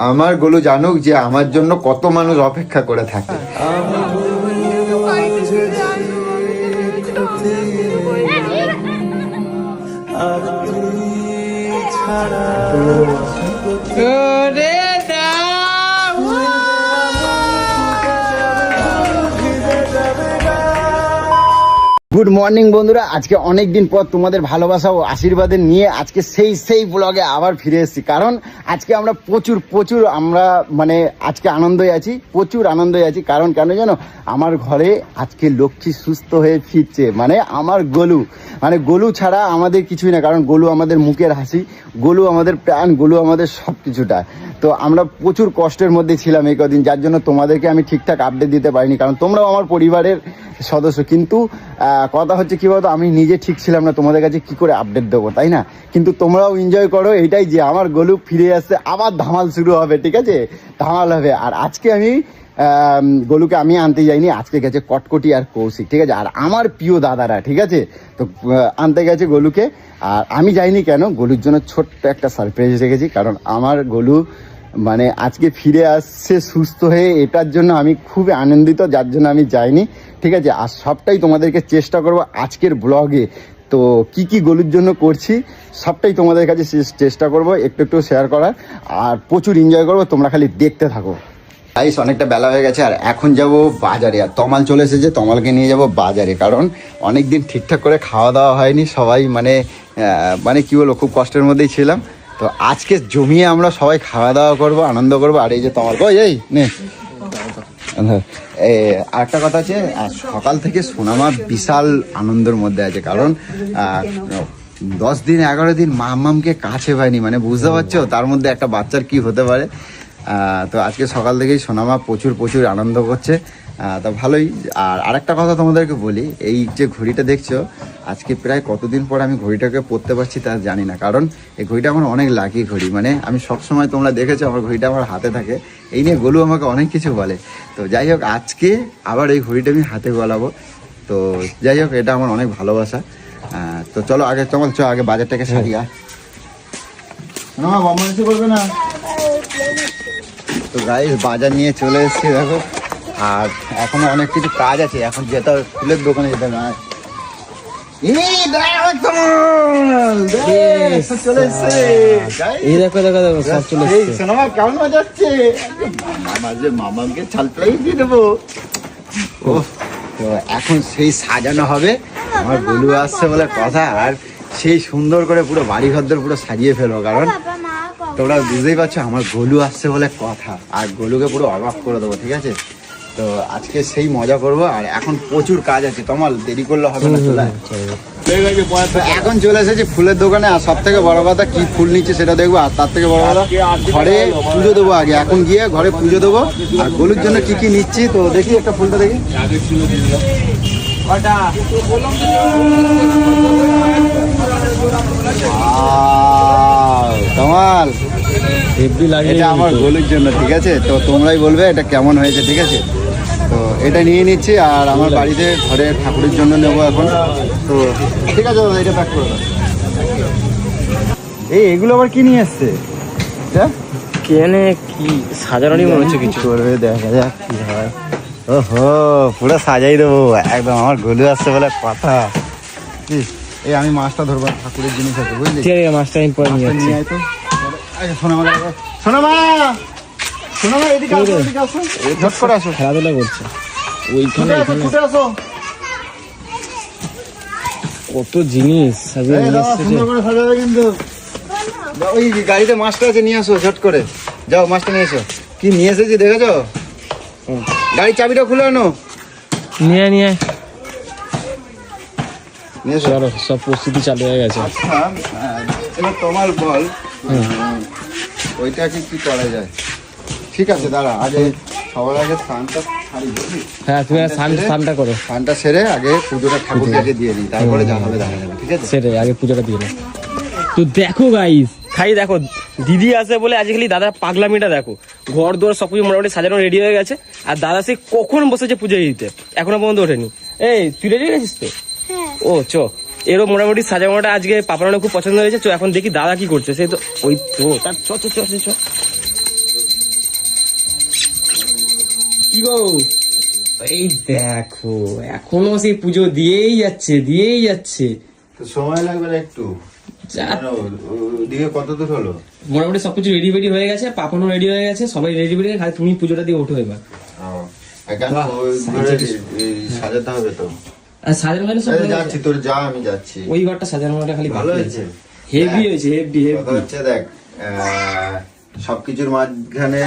আমার গোলু জানুক যে আমার জন্য কত মানুষ অপেক্ষা করে থাকে। গুড মর্নিং বন্ধুরা, আজকে অনেক দিন পর তোমাদের ভালোবাসা ও আশীর্বাদে নিয়ে আজকে সেই ব্লগে আবার ফিরে এসেছি। কারণ আজকে আমরা প্রচুর আমরা মানে আজকে আনন্দই আছি, প্রচুর আনন্দই আছি। কারণ কেন জানো, আমার ঘরে আজকে লক্ষ্মী সুস্থ হয়ে ফিরছে। মানে আমার গোলু, মানে গোলু ছাড়া আমাদের কিছুই না। কারণ গোলু আমাদের মুখের হাসি, গোলু আমাদের প্রাণ, গোলু আমাদের সব কিছুটা। তো আমরা প্রচুর কষ্টের মধ্যে ছিলাম এই কদিন, যার জন্য তোমাদেরকে আমি ঠিকঠাক আপডেট দিতে পারিনি। কারণ তোমরাও আমার পরিবারের সদস্য। কিন্তু কথা হচ্ছে কি বলতো, আমি নিজে ঠিক ছিলাম না তোমাদের কাছে কি করে আপডেট দেবো, তাই না? কিন্তু তোমরাও এনজয় করো এটাই যে আমার গোলু ফিরে আসছে, আবার ধামাল শুরু হবে। ঠিক আছে, ধামাল হবে। আর আজকে আমি গোলুকে আমি আনতে যাইনি, আজকে গেছে কটকটি আর কৌশিক। ঠিক আছে, আর আমার প্রিয় দাদারা, ঠিক আছে, তো আনতে গেছে গোলুকে। আর আমি যাইনি কেন, গোলুর জন্য ছোট্ট একটা সারপ্রাইজ রেখেছি। কারণ আমার গোলু মানে আজকে ফিরে আসছে সুস্থ হয়ে, এটার জন্য আমি খুবই আনন্দিত, যার জন্য আমি যাইনি। ঠিক আছে, আর সবটাই তোমাদেরকে চেষ্টা করব আজকের ব্লগে। তো কি গোলুর জন্য করছি সবটাই তোমাদের কাছে চেষ্টা করব একটু শেয়ার করার, আর প্রচুর এনজয় করবো। তোমরা খালি দেখতে থাকো। গাইস, অনেকটা বেলা হয়ে গেছে আর এখন যাব বাজারে। আর তমাল চলে এসেছে, তমালকে নিয়ে যাব বাজারে। কারণ অনেক দিন ঠিকঠাক করে খাওয়া দাওয়া হয়নি, সবাই মানে কি বলবো, খুব কষ্টের মধ্যেই ছিলাম। তো আজকে জমিয়ে আমরা সবাই খাওয়া দাওয়া করবো, আনন্দ করবো। আর এই যে তমাল, এই নে। আরেকটা কথা আছে, সকাল থেকে সোনামা বিশাল আনন্দের মধ্যে আছে। কারণ 10 দিন 11 দিন মামকে কাছে পায়নি, মানে বুঝতে পারছো তার মধ্যে একটা বাচ্চার কি হতে পারে। তো আজকে সকাল থেকেই সোনামা প্রচুর আনন্দ করছে। তো ভালোই। আর আরেকটা কথা তোমাদেরকে বলি, এই যে ঘড়িটা দেখছো, আজকে প্রায় কতদিন পর আমি ঘড়িটাকে পরতে পারছি তা জানি না। কারণ এই ঘড়িটা আমার অনেক লাকি ঘড়ি। মানে আমি সবসময়, তোমরা দেখেছো আমার ঘড়িটা আমার হাতে থাকে। এই নিয়ে গোলু আমাকে অনেক কিছু বলে। তো যাই হোক, আজকে আবার এই ঘড়িটা আমি হাতে গলাবো। তো যাই হোক, এটা আমার অনেক ভালোবাসা। তো চলো আগে আগে বাজারটাকে সারিয়া না, বম্বাসি করবে না। তো গাইস, বাজার নিয়ে চলে এসেছি দেখো। আর এখনো অনেক কিছু কাজ আছে, এখন যেতে হবে ফুলের দোকানে, যেতে হবে। কেমন মজা হচ্ছে, মামাকে ছালটাই দিয়ে দেবো। তো এখন সেই সাজানো হবে, আমার গোলু আসছে বলে কথা। আর সেই সুন্দর করে পুরো বাড়ি ঘরদের পুরো সাজিয়ে ফেলবো। কারণ তোমরা বুঝতেই পারছো আমার গোলু আসছে বলে কথা, আর গোলুকে পুরো অবাক করে দেবো। ঠিক আছে, তো আজকে সেই মজা করবো। আর এখন প্রচুর কাজ আছে, তোমার দেরি করলে হবে না। এখন চলে এসেছি ফুলের দোকানে। আর সব থেকে বড় কথা, কি ফুল নিচ্ছে সেটা দেখবো। আর তার থেকে বড় কথা, ঘরে পুজো দেবো আগে। এখন গিয়ে ঘরে পুজো দেবো। আর গোলুর জন্য কি নিচ্ছি তো দেখি, একটা ফুলটা দেখি। কামাল, এটা আমার গোলুর জন্য। ঠিক আছে, তো তোমরাই বলবে এটা কেমন হয়েছে। ঠিক আছে, তো এটা নিয়ে নিচ্ছি। আর আমার বাড়িতে ঘরে ঠাকুরের জন্য নেবো এখন। তো ঠিক আছে দাদা, এটা প্যাক করে দাও। এগুলো আবার কি নিয়ে এসছে? কি সাজানোরই মনে হচ্ছে, কিছু করবে, দেখা যাক কি হয়। ওহো, পুরো সাজাই দেবো একদম, আমার গোলু আসছে বলে কথা। এই আমি মাছটা ধরবো, ঠাকুরের জিনিস আছে বুঝলি। ঠিক আছে, মাছটা আমি পরে নিয়ে যাচ্ছি। সোনামা এদিকে আসো, ঝট করে আসো। খেলাধুলা করছে ওইখানে, কত জিনিস সুন্দর করে সাজাবে। কিন্তু ওই গাড়িতে মাছটা আছে, নিয়ে আসো ঝট করে। যাও মাছটা নিয়ে এসো। কি নিয়ে এসেছি দেখেছো? গাড়ির চাবিটা খুলে আনো, নিয়ে চলো, সব প্রস্তুতি চালু হয়ে গেছে। আচ্ছা, এবার তোমার বল, ওইটা কি করা যায়? ঠিক আছে, দাঁড়া, আগে সবার আগে স্নানটা সারি। হ্যাঁ, তুমি স্নানটা করো। স্নানটা সেরে আগে পুজোটা ঠাকুরকে দিয়ে দিই, তারপরে যা হবে দেখা যাবে। ঠিক আছে, সেরে আগে পুজোটা দিয়ে দাও। তো দেখো গাইস, দেখো দিদি আছে বলে আজকাল দাদা পাগলামিটা দেখো। ঘর দোর সবকিছু মোটামুটি সাজানো রেডি হয়ে গেছে। আর দাদা সে কখন বসেছে পুজো দিতে, এখনো পর্যন্ত ওঠেনি। এই তুই রেডি হয়ে গেছিস তো? ও এরও মোটামুটি সাজানোটা আজকে পাপানো খুব পছন্দ হয়েছে। এখন দেখি দাদা কি করছে। সে তো ওই তো তার চ কি গো এই দেখো এখনো সেই পুজো দিয়েই যাচ্ছে তো সময় লাগবে না একটু? ওদিকে কত দূর হলো? মোটামুটি সবকিছু রেডি বেডি হয়ে গেছে, পাপনও রেডি হয়ে গেছে, সবাই রেডি বেডি, খালি তুমি পুজোটা দিয়ে ওঠো এবার। কেন সাজাতে হবে তো? আর সাজানো মানে সব যাচ্ছি, তোর যা, আমি যাচ্ছি। ওই ঘরটা সাজানোটা খালি ভালো হয়েছে, হেভি হয়েছে, হেভি কথা হচ্ছে দেখ, সবকিছুর মাঝখানে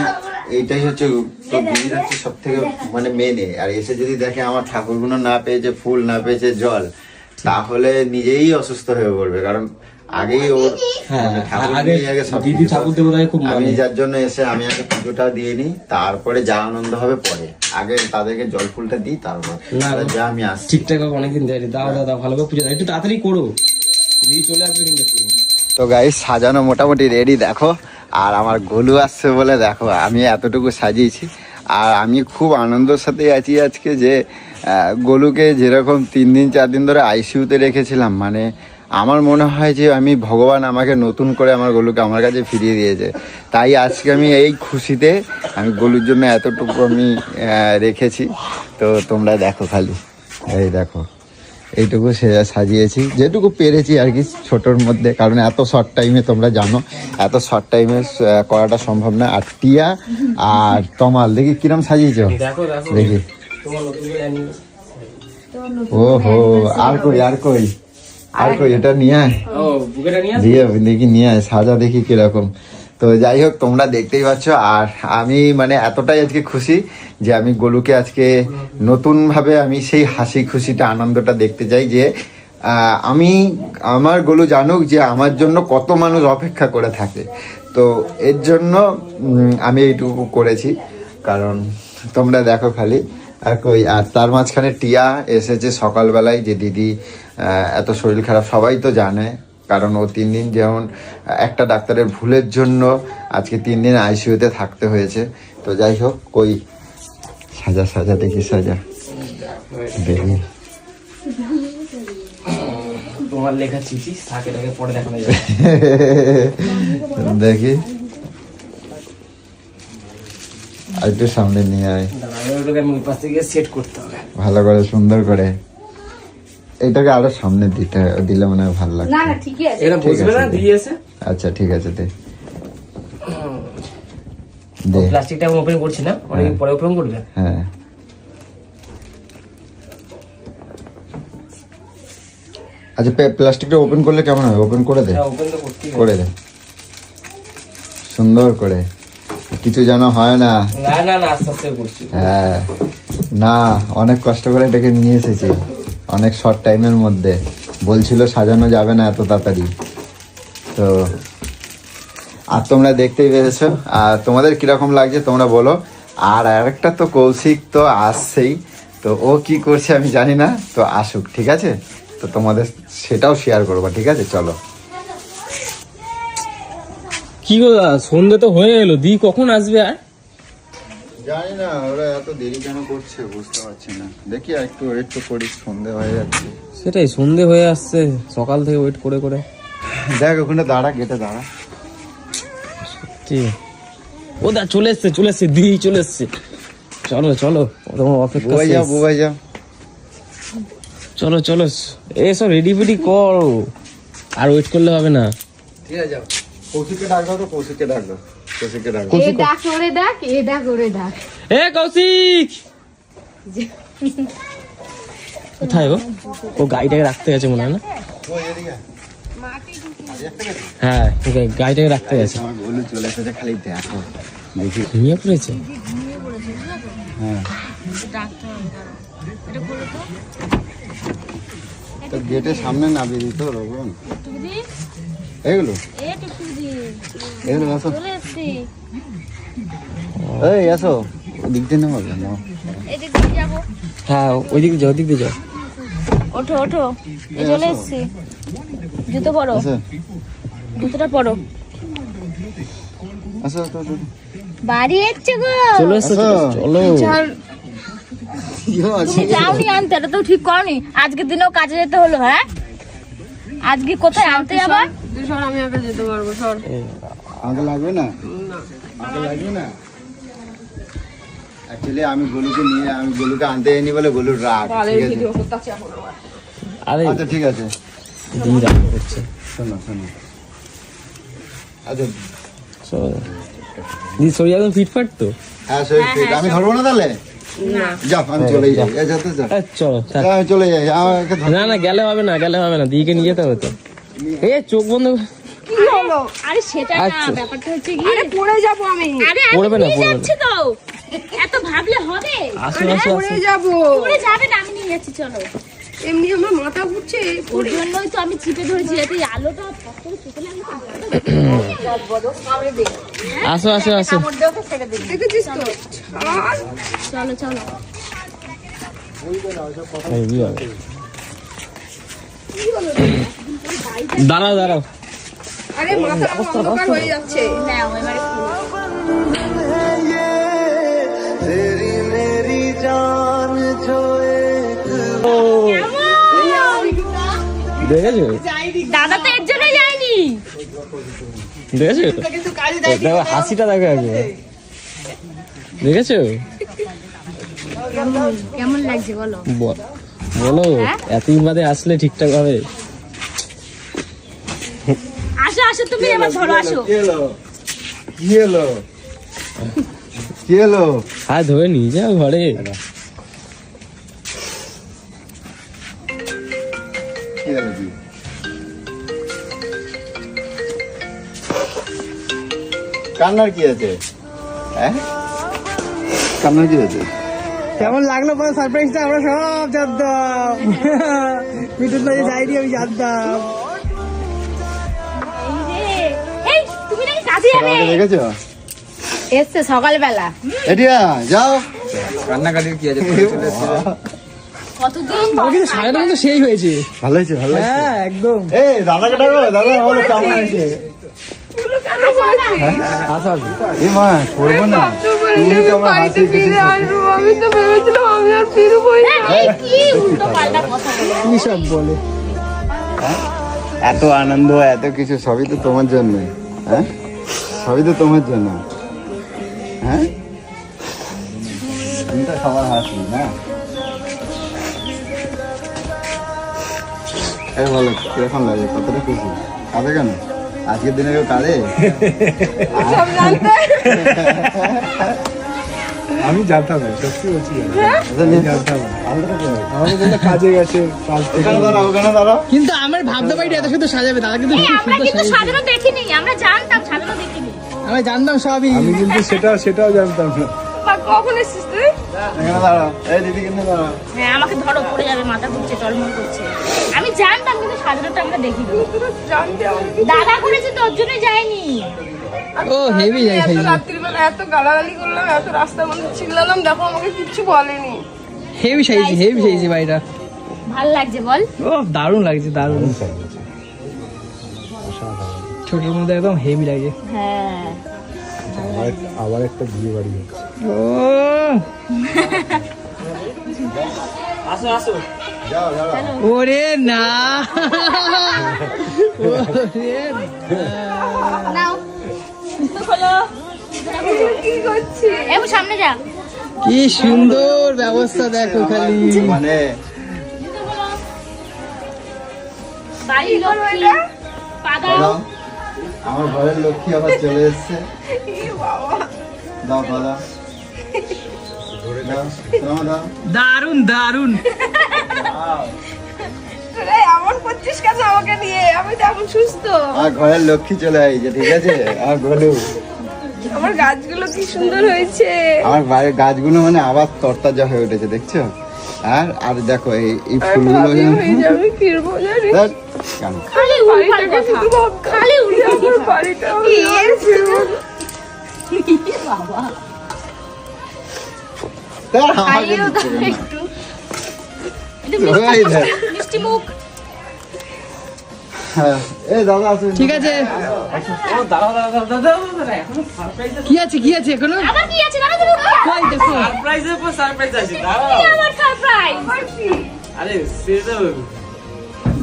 এইটাই হচ্ছে তোর দিদির হচ্ছে সব থেকে মানে মেনে। আর এসে যদি দেখে আমার ঠাকুরগুলো না পেয়েছে ফুল, না পেয়েছে জল, তাহলে নিজেই অসুস্থ হয়ে পড়বে। কারণ আগেই ওর মানে ঠাকুর নিয়ে আগে সব দিদি ঠাকুর দেবতাকে খুব আমি যার জন্য এসে আমি আগে পুজোটা দিয়ে নিই, তারপরে যা আনন্দ হবে পরে। আগে তাদেরকে জল ফুলটা দিই, তারপর যা আমি আসছি। ঠিকঠাক অনেকদিন দেয়নি, দাও দাও ভালো করে পুজো একটু তাড়াতাড়ি করো, দিদি চলে আসবে কিন্তু। তো গাইস সাজানো মোটামুটি রেডি দেখো। আর আমার গোলু আসছে বলে দেখো আমি এতটুকু সাজিয়েছি। আর আমি খুব আনন্দের সাথে আছি আজকে যে গোলুকে যেরকম 3 দিন 4 দিন ধরে আইসিইউতে রেখেছিলাম, মানে আমার মনে হয় যে আমি ভগবান আমাকে নতুন করে আমার গোলুকে আমার কাছে ফিরিয়ে দিয়েছে। তাই আজকে আমি এই খুশিতে আমি গোলুর জন্য এতটুকু আমি রেখেছি। তো তোমরা দেখো খালি, এই দেখো এইটুকু সাজিয়েছি যেটুকু পেরেছি আর কি ছোটোর মধ্যে। কারণ এত শর্ট টাইমে তোমরা জানো এত শর্ট টাইমে করাটা সম্ভব না। আর টিয়া আর তমাল দেখি কিরম সাজিয়েছ দেখি। ও হো, আর কই এটা নিয়ে আয়, দিয়ে দেখি নিয়ে আয়, সাজা দেখি কিরকম। তো যাই হোক তোমরা দেখতেই পাচ্ছ। আর আমি মানে এতটাই আজকে খুশি যে আমি গোলুকে আজকে নতুনভাবে আমি সেই হাসি খুশিটা আনন্দটা দেখতে চাই যে আমি আমার গোলু জানুক যে আমার জন্য কত মানুষ অপেক্ষা করে থাকে। তো এর জন্য আমি এইটুকু করেছি। কারণ তোমরা দেখো খালি। আর তার মাঝখানে টিয়া এসেছে সকালবেলায়, যে দিদি এত শরীর খারাপ সবাই তো জানে। কারণ ও 3 দিন যেমন একটা ডাক্তারের ভুলের জন্য আজকে 3 দিন আইসিইউতে থাকতে হয়েছে। তো যাই হোক, কই সাজা দেখি, সাজা দেখি। তোমার লেখা চিঠি থাকে পরে দেখানো যাবে। দেখি আর একটু সামনে নিয়ে আয়, আমি ওই পাশ থেকে সেট করতে হবে ভালো করে সুন্দর করে। এটাকে আরো সামনে দিলে মনে হয় ভালো লাগবে। না না ঠিকই আছে, এটা বুঝবে না দিয়েছে। আচ্ছা ঠিক আছে, দে প্লাস্টিকটা আমি ওপেন করছি না, অনেক পরে ওপেন করবে। হ্যাঁ আচ্ছা, প্লাস্টিকটা ওপেন করলে কেমন হবে? ওপেন করে দে, ওপেন তো করতেই হবে। করে দে সুন্দর করে, কিছু যেন হয় না। না না না, আস্তে আস্তে করছি। হ্যাঁ না, অনেক কষ্ট করে এটাকে নিয়ে এসেছি, অনেক শর্ট টাইমের মধ্যে। বলছিল সাজানো যাবে না এত তাড়াতাড়ি। তো আর তোমরা দেখতেই পেরেছো। আর তোমাদের কিরকম লাগছে তোমরা বলো। আর আরেকটা তো কৌশিক তো আসছেই, তো ও কি করছে আমি জানি না, তো আসুক, ঠিক আছে? তো তোমাদের সেটাও শেয়ার করবো, ঠিক আছে? চলো। কি গো সন্ধ্যে তো হয়ে এলো, দি কখন আসবে? আর জানি না ওরা এত দেরি কেন করছে, বুঝতে পারছি না। দেখি আর একটু ওয়েট তো করি, সন্ধে হয়ে যাচ্ছে। সেটাই, সন্ধে হয়ে আসছে, সকাল থেকে ওয়েট করে করে। দেখ ওখানে দাঁড়া, গেটে দাঁড়া। ঠিক, ও দা চলে এসছে, দি চলে এসছে। চলো তোমার অপেক্ষা শেষ। বুবাই যাও। চলো সব রেডি ফেডি করো, আর ওয়েট করলে হবে না। ঠিক আছে, যাও। কৌশিককে ডাক দাও তো, কৌশিককে ডাক দাও। এ ডাক ওরে ডাক, এ ডাক ওরে ডাক। এ কৌশিক কোথায় গো? ও গাড়িটাকে রাখতে গেছে মনে হয় না? হ্যাঁ গাড়িটাকে রাখতে গেছে। আমার গোলু চলে এসেছে, খালি দেখো দেখি। ঘুমিয়ে পড়েছে। হ্যাঁ তো গেটের সামনে নামিয়ে দিত রঘুন। এগুলো আসো, এই আসো, ওদিক দিয়ে নেবো না। হ্যাঁ ওইদিক দিয়ে যাও। ওঠো চলে এসছি। জুতো পরো, জুতোটা পরো। আসো বাড়ি এসছে গো। চলো চল। যাওনি আনতে, এটা তো ঠিক করনি। আজকের দিনেও কাজে যেতে হলো। হ্যাঁ আজকে কোথায় আনতে আবার? সর, আমি আগে যেতে পারবো। সর, আগে লাগবে না, আগে লাগবে না। অ্যাকচুয়ালি আমি গোলুকে আনতে যাইনি বলে গোলুর রাগ, ঠিক আছে? আরে আচ্ছা ঠিক আছে, দিদি রাগ করছে। শোনো আচ্ছা দিদি শরীর একদম ফিটফাট তো? হ্যাঁ শরীর fit। আমি ধরবো না তাহলে? যাও আমি চলে যাই, যেতে চাও? চলো থাক। আমি চলে যাই, আমাকে না না গেলে হবে না, দিদিকে নিয়ে যেতে হবে তো। এ চোখ বন্ধ। কি হলো? আরে সেটা না, আচ্ছা। ব্যাপারটা হচ্ছে কি, আরে পড়ে যাবো আমি। আরে আমি পড়বে না, নিয়ে পড়বে না। যাচ্ছি তো, এত ভাবলে হবে? আসো আরে আসো পড়ে আসো। যাবো। পড়ে যাবে না, আমি নিয়ে যাচ্ছি, চলো। এমনি আমার মাথা ঘুরছে। ওর জন্যই তো আমি চিপে ধরেছি, যাতে এই আলোটা ফট করে চেপে লাগলে তো আসো আসো আসো। কামড় দেওয়া ছেড়ে দিবি। দেখেছিস তো? আর চলো চলো। হেভি হবে। দাঁড়াও। আরে মাথা অন্ধকার হয়ে যাচ্ছে। নাও এবারে খুলো। দেখেছো? দাদা তো এর জন্য যায়নি। দেখেছো? দেখো হাসিটা দেখো আগে। দেখেছো? কেমন লাগছে বলো? বলো হ্যাঁ? এতদিন বাদে আসলে ঠিকঠাক হবে। আসো আসো, তুমি এবার ধরো, আসো। কি হলো? হাত ধরে নিয়ে যাও ঘরে। কান্নার কি আছে? হ্যাঁ কান্নার কি আছে? কেমন লাগলো বলো সারপ্রাইজটা? আমরা সব জানতাম, মিঠুন ভাই যাইনি, আমি জানতাম। এই তুমি নাকি কাজে যাবে? আমাকে দেখেছো? এসছে সকালবেলা। এটিয়া যাও। কতদিন আমার কিন্তু সাড়ে তো সেই হয়েছে। ভালো হয়েছে, ভালো হয়েছে। হ্যাঁ একদম। এই দাদাকে ডাকো, দাদা বলো কেমন হয়েছে? এ মা করবো না, তুমি তো আমার হাসি ফিরে আসবো। আমি তো ভেবেছিলাম আমি আর ফিরবোই না। এই কি উল্টো পাল্টা কথা বলে? কি সব বলে? এত আনন্দ, এত কিছু সবই তো তোমার জন্য। হ্যাঁ সবই তো তোমার জন্য। হ্যাঁ তুমি তো সবার হাসি না। এই বলো কিরকম লাগে, কতটা খুশি? কাঁদে কেন? আজকের দিনে কেউ কাঁদে? সব জানতে। আমি জানতাম না, সত্যি বলছি জানতাম না। আমাদের জন্য কাজে গেছে কাজ থেকে। ওখানে দাঁড়াও, ওখানে দাঁড়াও। কিন্তু আমার ভাবতে পারি এত সুন্দর সাজাবে, দাদা কিন্তু এই খুব আমরা সুন্দর কিন্তু সাজিয়েছে। সাজানো দেখিনি, আমরা জানতাম সাজানো দেখিনি। আমি জানতাম সবই। আমি কিন্তু সেটাও জানতাম না। বা কখন এসেছিস তুই? এখানে দাঁড়াও, এই দিদি কিন্তু দাঁড়াও। হ্যাঁ আমাকে ধরো, পড়ে যাবে, মাথা ঘুরছে, টলমল করছে। আমি জানতাম কিন্তু সাজানোটা আমরা দেখিনি। জানতে আমার দাদা করেছে তোর জন্য যায়নি। ও হেভি যাই এত রাত্রিবেলা এত গালাগালি করলাম, এত রাস্তার মধ্যে চিল্লালাম, দেখো আমাকে কিচ্ছু বলেনি। হেভি সাইজি বাড়িটা। ভাল লাগছে বল? ও দারুণ লাগছে, দারুণ। ছোটর মধ্যে একদম হেভি লাগে। হ্যাঁ আবার একটা বিয়ে বাড়ি হচ্ছে। ও আসো আসো। যাও দাঁড়াও। ওরে না, নাও তো খোলো। কি করছিস? এবার সামনে যা। কি সুন্দর ব্যবস্থা দেখো খালি। মানে বাড়ির লক্ষ্মী পাদাও। দাও, আমার ঘরের লক্ষ্মী আবার চলে এসছে। দাও দাদা, দাও। দারুণ দারুণ। রে এমন করছিস কেন আমাকে নিয়ে? আমি তো এখন সুস্থ। আর ঘরের লক্ষ্মী চলে আইছে, ঠিক আছে? আর গোলু, আমার গাছগুলো কি সুন্দর হয়েছে। আমার বাড়ির গাছগুলো মানে আবার তরতাজা হয়ে উঠেছে, দেখছো? আর দেখো এই ফুলগুলো আমি হয়ে যাবে, ফিরবো জানি। দেখ, কেন? খালি উল্টার বাড়িটাকে কথা, শুধু ভাবতাম। খালি উল্টো। আমার বাড়িটা আমি আর ফিরবো না। বাবা দেখ, আমাকে খাইয়েও দিচ্ছে দাও না। একটু। একটু ওই দেখ। মিষ্টি মুখ। হ্যাঁ, এই দাদা আসুন। ঠিক আছে, ও দাঁড়াও এখনো সারপ্রাইজ কি আছে এখনো? আবার কি আছে দাদা? তুমি কই দেখো। সারপ্রাইজের পর সারপ্রাইজ আছে। দাঁড়াও। আবার সারপ্রাইজ। আরে সেটা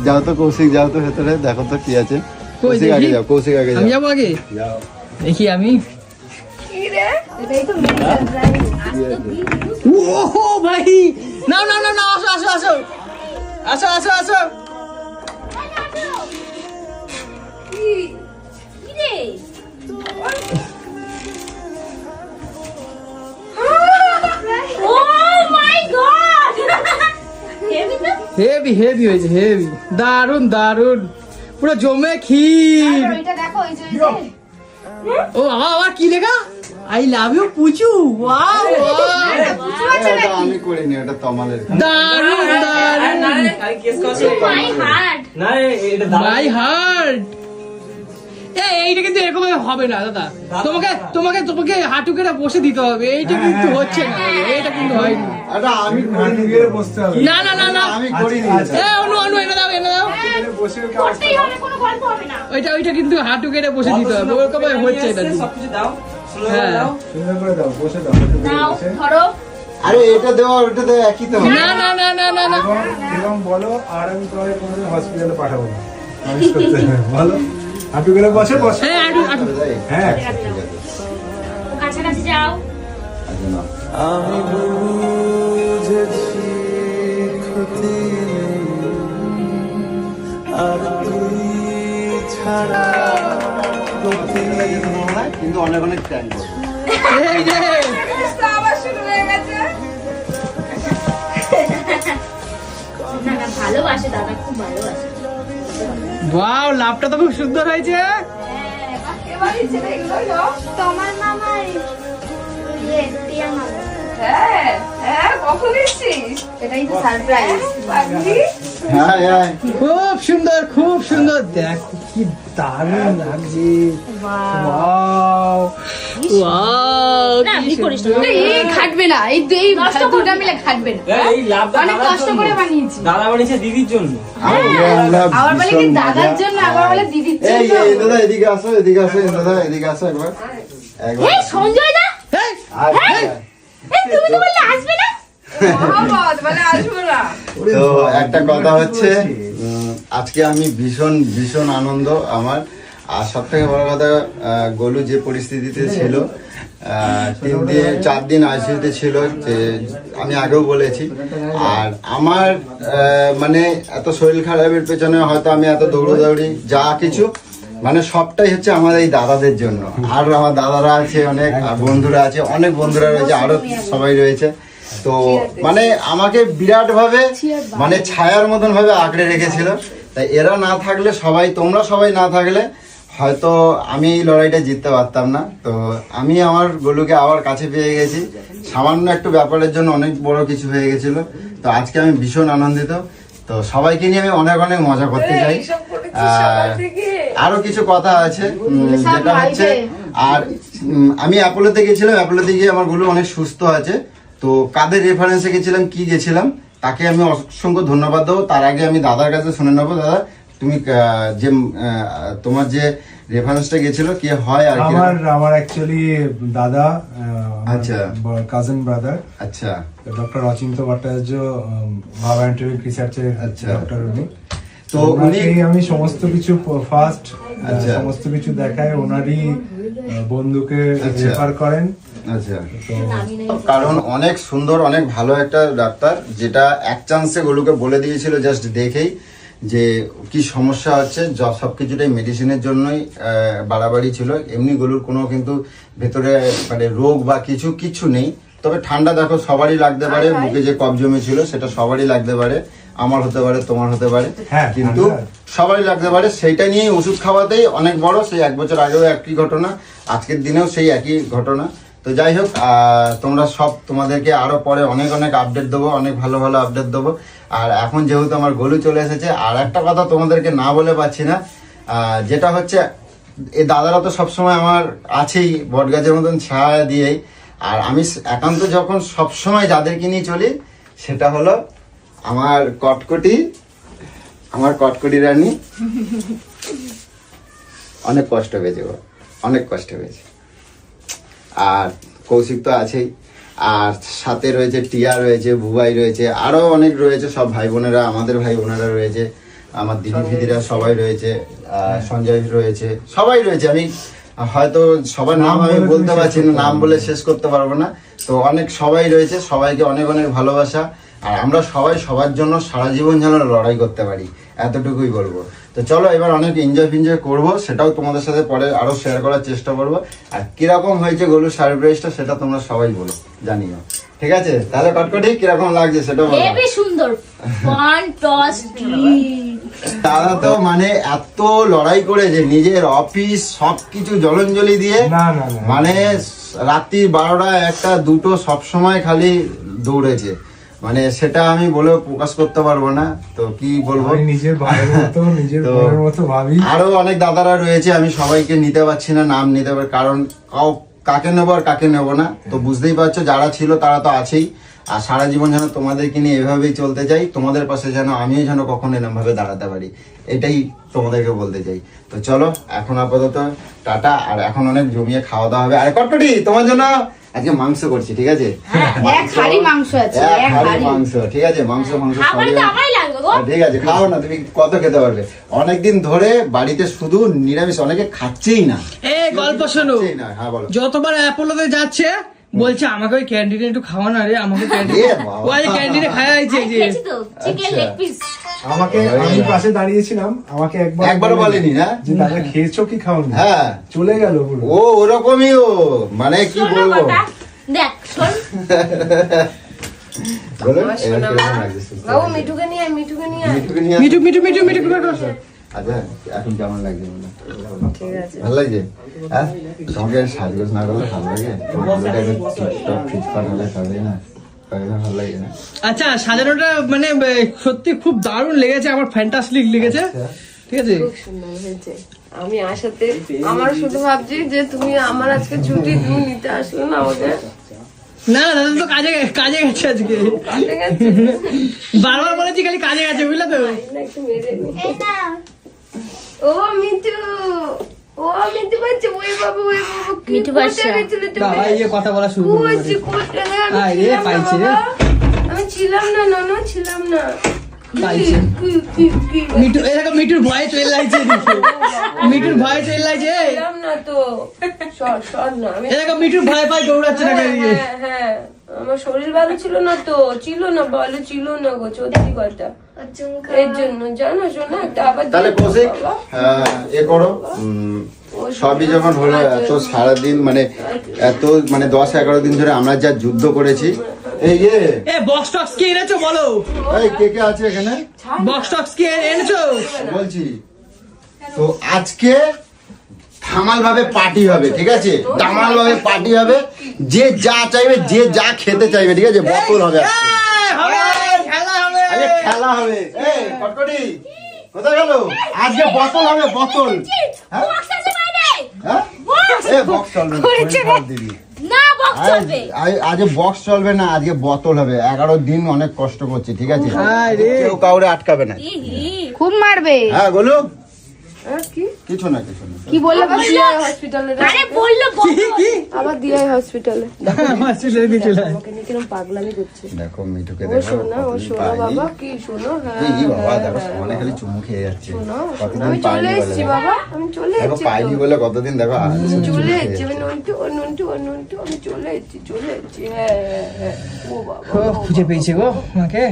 যাও তো কৌশিক, যাও তো ভেতরে, দেখো তো কি আছে। কৌশিক আগে দেখি? যাও, কৌশিক আগে আমি যাও। যাবো আগে, দেখি আমি। কি রে? এটাই তো মেন সারপ্রাইজ। ও ভাই নাও নাও নাও নাও, আসো আসো আসো আসো আসো আসো। কি রে? ও মাই গড! হেভি তো? হেভি হেভি হয়েছে, হেভি, দারুন দারুন, পুরো জমে ক্ষীর। এটা দেখো এই যে ও বাবা বাবা কি লেখা? আই লাভ ইউ পুচু। ওয়াও এটা আমি করিনি, এটা তমালের। দারুন দারুন, মাই হার্ট। না এটা দাদা মাই হার্ট। এইটা কিন্তু এরকম হবে না দাদা, তোমাকে তোমাকে তোমাকে হাঁটু কেটে বসে দিতে হবে, এইটা কিন্তু হচ্ছে না, এইটা কিন্তু হয়নি। এটা আমি হাঁটু গেড়ে বসতে হবে। না না না না, আমি করিনি এটা। অনু অনু এনে দাও এনে দাও, বসে করতেই হবে, কোনো গল্প হবে না। ওইটা কিন্তু হাঁটু কেটে বসে দিতে হবে, ওরকম হচ্ছে না। সবকিছু দাও, হ্যাঁ। সুন্দর করে দাও, বসে দাও, হাঁটু গেড়ে নাও বসে। ধরো। আরে এটা দেওয়া ওটা দেওয়া একই তো। না না না না না না, এবং বলো, আর আমি তোমাকে কোনোদিন হসপিটালে পাঠাবো না, মালিশ করতে হবে। বলো, হাঁটু গেড়ে বসে বসে। হ্যাঁ হাঁটু হাঁটু। হ্যাঁ, কাছাকাছি যাও। আমি বুঝেছি ক্ষতি আর তুই ছাড়া গতি কিন্তু অনেক অনেক থ্যাংক করবো। এই যে আবার শুরু হয়ে গেছে। না না, ভালোবাসে দাদা, খুব ভালোবাসে। ওয়াও, লাভটা তো খুব সুন্দর হয়েছে। এবার ইচ্ছে এগুলো নাও। তোমার মামার টিয়া মামা। হ্যাঁ হ্যাঁ, কখন এসেছিস? এটাই তো সারপ্রাইজ। পাগলি। হ্যাঁ হ্যাঁ খুব সুন্দর খুব সুন্দর, দেখো কি দারুণ লাগছে। ওয়াও ওয়াও, না কি বিপরীত সুন্দর। এই খাটবে না, এই দুটা মিলে খাটবে না। এই লাভটা অনেক দাদার কষ্ট জন্য। করে বানিয়েছি। দাদা বানিয়েছে দিদির জন্য। আবার বলে কি দাদার জন্য, আবার বলে দিদির এই জন্য। এই দাদা এদিকে আসো, এদিকে আসো, দাদা এদিকে আসো একবার। একবার এই সঞ্জয় দা, এই, আয়, এই তুমি তো বললে আসবে না। মহাবত বলে আসবো না। তো একটা কথা হচ্ছে, আজকে আমি ভীষণ ভীষণ আনন্দ আমার। আর সব থেকে বড় কথা, গোলু যে পরিস্থিতিতে ছিল, 4 দিন আইসিইউতে ছিল, যে আমি আগেও বলেছি। আর আমার মানে এত শরীর খারাপের পেছনে হয়তো আমি এত দৌড়াদৌড়ি যা কিছু, মানে সবটাই হচ্ছে আমাদের এই দাদাদের জন্য। আর আমার দাদারা আছে অনেক, আর বন্ধুরা আছে অনেক, বন্ধুরা রয়েছে, আরো সবাই রয়েছে। তো মানে আমাকে বিরাট ভাবে মানে ছায়ার মতন ভাবে আঁকড়ে রেখেছিল। তাই এরা না থাকলে, তোমরা সবাই না থাকলে হয়তো আমি এই লড়াইটা জিততে পারতাম না। তো আমি আমার গোলুকে আবার কাছে পেয়ে গেছি, সামান্য একটু ব্যাপারের জন্য অনেক বড় কিছু হয়ে গেছিল। তো আজকে আমি ভীষণ আনন্দিত। তো সবাইকে নিয়ে আমি অনেক অনেক মজা করতে চাই। আরো কিছু কথা আছে, যেটা হচ্ছে, আর আমি অ্যাপোলোতে গেছিলাম, অ্যাপোলোতে গিয়ে আমার গোলু অনেক সুস্থ আছে। তো কাদের রেফারেন্সে গেছিলাম, কি গেছিলাম, তাকে আমি অসংখ্য ধন্যবাদ দেবো। তার আগে আমি দাদার কাছে শুনে নেবো। দাদা, তুমি যে তোমার যে রেফারেন্সটা গেছিল, কি হয় আর কি? আমার অ্যাকচুয়ালি দাদা, আচ্ছা। কাজিন ব্রাদার, আচ্ছা ডক্টর অচিন্ত ভট্টাচার্য, ভাবা অ্যান্টিক রিসার্চের আচ্ছা। ডক্টর উনি। তো তো উনি আমি সমস্ত কিছু ফার্স্ট আচ্ছা। সমস্ত কিছু দেখায়, ওনারই বন্ধুকে আচ্ছা। রেফার করেন। আচ্ছা, তো কারণ অনেক সুন্দর, অনেক ভালো একটা ডাক্তার, যেটা এক চান্সে গোলুকে বলে দিয়েছিল জাস্ট দেখেই যে কি সমস্যা হচ্ছে। সবকিছুটাই মেডিসিনের জন্যই বাড়াবাড়ি ছিল। এমনি গোলুর কোনো কিন্তু ভেতরে মানে রোগ বা কিছু নেই। তবে ঠান্ডা দেখো সবারই লাগতে পারে, বুকে যে কফ জমেছিল সেটা সবারই লাগতে পারে, আমার হতে পারে, তোমার হতে পারে, হ্যাঁ, কিন্তু ঠান্ডা। সবারই লাগতে পারে। সেইটা নিয়েই ওষুধ খাওয়াতেই অনেক বড়, সেই 1 বছর আগেও একই ঘটনা, আজকের দিনেও সেই একই ঘটনা। তো যাই হোক, তোমরা সব, তোমাদেরকে আরো পরে অনেক অনেক আপডেট দেবো, অনেক ভালো ভালো আপডেট দেবো। আর এখন যেহেতু আমার গোলু চলে এসেছে, আর একটা কথা তোমাদেরকে না বলে পাচ্ছি না, যেটা হচ্ছে, এই দাদারা তো সবসময় আমার আছেই, বটগাছের মতন ছায়া দিয়েই। আর আমি একান্ত যখন সবসময় যাদেরকে নিয়ে চলি, সেটা হলো আমার কটকটি রানী। অনেক কষ্ট পেয়েছে গো, অনেক কষ্ট পেয়েছে। আর কৌশিক তো আছেই, আর সাথে রয়েছে টিয়া, রয়েছে বুবাই, রয়েছে আরো অনেক রয়েছে, সব ভাই বোনেরা, আমাদের ভাই বোনেরা রয়েছে, আমার দিদি ফিদিরা সবাই রয়েছে, সঞ্জয় রয়েছে, সবাই রয়েছে। আমি হয়তো সবার নাম আমি বলতে পারছি না, নাম বলে শেষ করতে পারবো না। তো অনেক সবাই রয়েছে, সবাইকে অনেক অনেক ভালোবাসা। আর আমরা সবাই সবার জন্য সারা জীবন যেন লড়াই করতে পারি, এতটুকুই বলবো। তো চলো এবার অনেক এনজয় ফিনজয় করবো, সেটাও তোমাদের সাথে পরে আরো শেয়ার করার চেষ্টা করবো। আর কিরকম হয়েছে গোলুর সারপ্রাইজটা সেটা তোমরা সবাই বলো, জানিও। ঠিক আছে, তাহলে কটকটি কিরকম লাগছে সেটা বলো। হেবি সুন্দর, ফ্যান্টাস্টিক। দাদা তো মানে এত লড়াই করেছে, নিজের অফিস সবকিছু জলঞ্জলি দিয়ে, না, না, না। মানে রাত্রি 12টা 1টা 2টো সবসময় খালি দৌড়েছে। মানে সেটা আমি বলে প্রকাশ করতে পারবো না, তো কি বলবো। আমি নিজের ভাইয়ের মতো, নিজের তো বোনের মতো ভাবি। আরো অনেক দাদারা রয়েছে, আমি সবাইকে নিতে পারছি না, নাম নিতে পারি, কারণ কাকে নেবো আর কাকে নেবো না। তো বুঝতেই পারছো, যারা ছিল তারা তো আছেই। আর সারা জীবন যেন তোমাদেরকে নিয়ে এভাবেই চলতে চাই, তোমাদের পাশে যেন আমিও যেন কখনো এরকম ভাবে দাঁড়াতে পারি, এটাই তোমাদেরকে বলতে চাই। তো চলো এখন আপাতত টাটা। আর এখন অনেক জমিয়ে খাওয়া দাওয়া হবে। আর কটকটি তোমার জন্য আজকে মাংস করছি, ঠিক আছে? এক হাড়ি মাংস আছে, এক এক হাঁড়ি হাড়ি। মাংস, ঠিক আছে? মাংস খাবারই সবই তো আমারই লাগবে গো। ঠিক আছে, খাও না, তুমি কত খেতে পারবে? অনেকদিন ধরে বাড়িতে শুধু নিরামিষ, অনেকে খাচ্ছেই না। এই গল্প শোনো, খাচ্ছেই না। হ্যাঁ বলো। যতবার অ্যাপোলোতে যাচ্ছে বলছে আমাকে ওই ক্যান্টিনে একটু খাওয়া না রে, আমাকে এ ক্যান্টিনে বাবা। ওই ক্যান্টিনে খাওয়া হয়েছে আমি যে খেয়েছি তো, চিকেন আচ্ছা। Leg piece. আমাকে, আমি পাশে দাঁড়িয়েছিলাম, আমাকে একবারও বলেনি না যে দাদা খেয়েছো কি খাওনি? হ্যাঁ, চলে গেল পুরো। ও ওরকমই, ও মানে কি শোনো বলবো। কথা, দেখ শোন, বলো, আমার এবার সোনা কিরকম মা। লাগছে সুস্থ? বাবু মিঠুকে নিয়ে আয়, মিঠুকে নিয়ে আয়। মিঠুকে নিয়ে আসো। মিঠু মিঠু মিঠু মিঠু করে করছে। আচ্ছা, এখন কেমন লাগছে বলো? ঠিক আছে। ভালো লাগছে? হ্যাঁ, তোমাকে সাজগোজ না করলে ভালো লাগে? তোমার একটু টিপটপ ফিটফাট হলে তবেই না, তবে তো ভালো লাগে না? আচ্ছা, সাজানোটা মানে সত্যি খুব দারুণ লেগেছে, আমার ফ্যান্টাস্টিক লেগেছে। ঠিক আছে, খুব সুন্দর হয়েছে। আমি আসাতে আমার শুধু ভাবছি যে তুমি আমার আজকে ছুটি, তুমি নিতে আসলে না আমাকে। না দাদা তো কাজে কাজে গেছে আজকে, ঠিক আছে, বারবার বলেছি খালি কাজে গেছে, বুঝলে তো। না একটু মেরে নি। ও মিঠু, ও মিঠু বাচ্চা, ওই বাবু, ওই বাবু, কি মিঠু বাচ্চা। কোথায় গেছিলে তুমি? বাবা ইয়ে কথা বলা শুরু কই করে ছি, কোথায়? আমি আয় রে, ছিলাম না পাইছে রে। বাবা। আমি ছিলাম না, নানা ছিলাম না। পাইছে। কি মিঠু এরকম মিঠুর ভয়ে চলে লাগছে, মিঠুর ভয়ে চলে লাগছে, ছিলাম না তো। সর সর না, আমি এরকম মিঠুর ভয় পাই দৌড়াচ্ছে না বেরিয়ে। হ্যাঁ, হ্যাঁ, আমার শরীর ভালো ছিল না তো, ছিল না, ভালো ছিল না গো, সত্যি কথা। এর জন্য জানো শোনা, একটা আবার তাহলে দিয়ে কৌশিক, বাবা। এ করো, সবই যখন হলো, এত সারাদিন মানে এত মানে 10-11 দিন ধরে আমরা যা যুদ্ধ করেছি। এই এ বক্স টক্স কি এনেছো বলো, এই কে কে আছে এখানে বক্স টক্স কি এনেছো? বলছি। তো আজকে ধামাল ভাবে পার্টি হবে, ঠিক আছে? ধামাল ভাবে পার্টি হবে, যে যা চাইবে, যে যা খেতে চাইবে, ঠিক আছে? বোতল হবে আজকে। হবে, খেলা হবে। আজকে খেলা হবে। এই কটকটি কোথায় গেল? আজকে বোতল হবে, বোতল। হ্যাঁ? বক্স আছে বাইরে। হ্যাঁ? এ বক্স চলবে না, শরীর খারাপ দিবি। না বক্স চলবে। আজকে বক্স চলবে না, আজকে বোতল হবে। 11 দিন অনেক কষ্ট করছি, ঠিক আছে? আরে। কেউ কাউরে আটকাবে না। খুব মারবে। হ্যাঁ বলো। কি কিছু না, কিছু না। কি বললে দিয়াই হসপিটালে? আরে বললো কি কি আবার দিয়াই হসপিটালে। আমার চলে দিয়ে চলে আয়। আমাকে নিয়ে কিরম পাগলামি করছে। দেখো মিঠুকে ও দেখো, শোনা, ও কতদিন শোনা পাইনি। বাবা, কি শোনো? হ্যাঁ, এই বাবা, দেখো হ্যাঁ, সমানে খালি চুমু খেয়ে যাচ্ছে। শোনো, কতদিন আমি চলে পাইনি বলে এসেছি দেখো। বাবা, আমি চলে দেখো এসেছি পাইনি তো। বলে কতদিন দেখো আমি চুমু চলে খেয়ে এসেছি, আমি যাচ্ছে। নন্টু, ও নন্টু, ও নন্টু, আমি চলে এসেছি, চলে এসেছি। হ্যাঁ, হ্যাঁ, হ্যাঁ। ও বাবা, ও খুঁজে পেয়েছে গো আমাকে।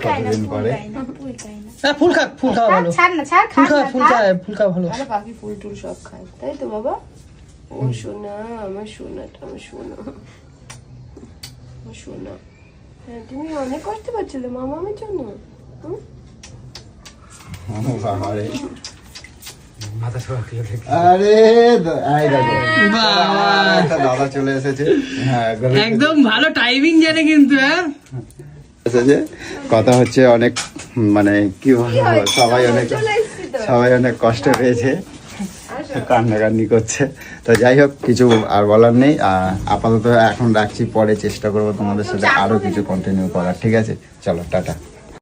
কতদিন পরে হ্যাঁ, ফুল খা, ফুল খাওয়া ভালো, ছাড় না, ছাড়, ফুল খা খাওয়া, না, ফুল খা। খাওয়া, ফুল খাওয়া ভালো। আরে পাখি ফুল টুল সব খায়, তাই তো বাবা? ও সোনা, আমার সোনাটা, আমার সোনা, আমার সোনা। হ্যাঁ, তুমি অনেক কষ্ট পাচ্ছিলে মামা আমার জন্য। হুম? ও বাবা রে। মাথা সরা খেলে দেখি। আরে এই দেখো বাবা, একটা দাদা চলে এসেছে। হ্যাঁ গলে একদম ভালো টাইমিং জানে কিন্তু। হ্যাঁ, এসেছে। কথা হচ্ছে অনেক, মানে কি বলবো, সবাই অনেক চলে এসেছি তো। সবাই অনেক কষ্ট পেয়েছে, কান্নাকান্নি করছে। তো যাই হোক, কিছু আর বলার নেই। আপাতত এখন রাখছি, পরে চেষ্টা করবো তোমাদের সাথে আরো কিছু কন্টিনিউ করার, ঠিক আছে? চলো টাটা।